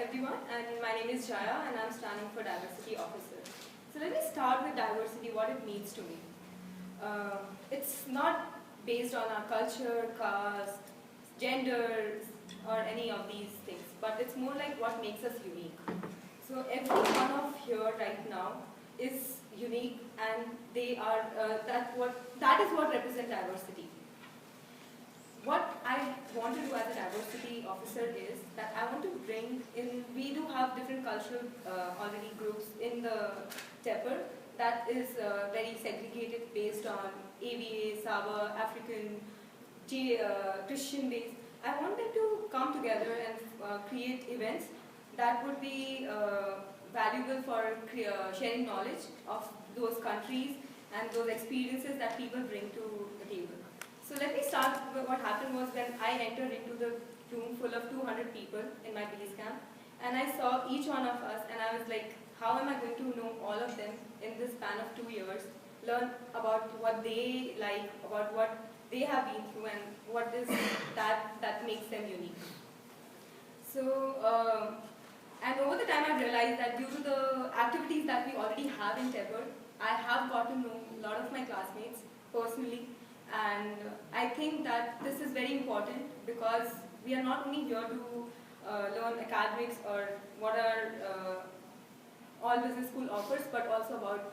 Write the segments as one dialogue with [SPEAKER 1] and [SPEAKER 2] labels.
[SPEAKER 1] everyone, and my name is Jaya and I'm standing for Diversity Officer. So let me start with diversity, what it means to me. It's not based on our culture, caste, genders, or any of these things, but it's more like what makes us unique. So every one of here right now is unique, and they are that is what represents diversity. What I want to do as a diversity officer is that I want to bring in, we do have different cultural already groups in the TEPR that is very segregated based on ABA, Saba, African, Christian based. I want them to come together and create events that would be valuable for sharing knowledge of those countries and those experiences that people bring to the table. So let me start with what happened was when I entered into the room full of 200 people in my base camp, and I saw each one of us, and I was like, how am I going to know all of them in this span of 2 years, learn about what they like, about what they have been through, and what is that makes them unique. So, and over the time I realized that due to the activities that we already have in TEPR, I have got to know a lot of my classmates personally. And I think that this is very important because we are not only here to learn academics or what our all business school offers, but also about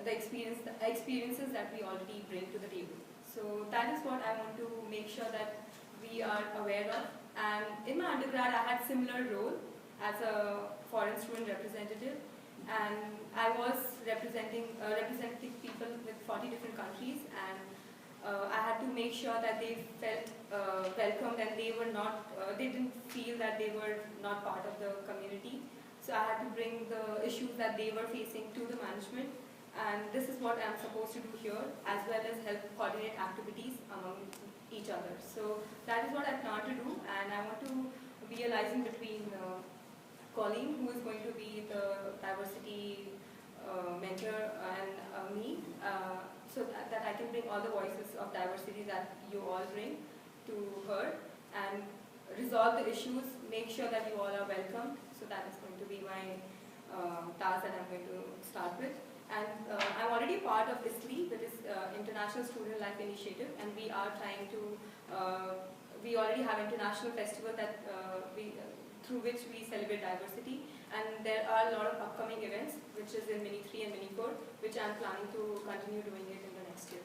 [SPEAKER 1] the experiences that we already bring to the table. So that is what I want to make sure that we are aware of. And in my undergrad, I had similar role as a foreign student representative, and I was representing people with 40 different countries, and I had to make sure that they felt welcomed and they were not, they didn't feel that they were not part of the community. So I had to bring the issues that they were facing to the management, and this is what I'm supposed to do here, as well as help coordinate activities among each other. So that is what I plan to do, and I want to be a liaison between Colleen, who is going to be the diversity mentor, and me. So that I can bring all the voices of diversity that you all bring to her and resolve the issues, make sure that you all are welcomed. So that is going to be my task that I'm going to start with. And I'm already part of ISLI, that is International Student Life Initiative, and we are trying to, we already have international festival that through which we celebrate diversity, and there are a lot of upcoming events, which is in Mini 3 and Mini 4, which I'm planning to continue doing it in the next year.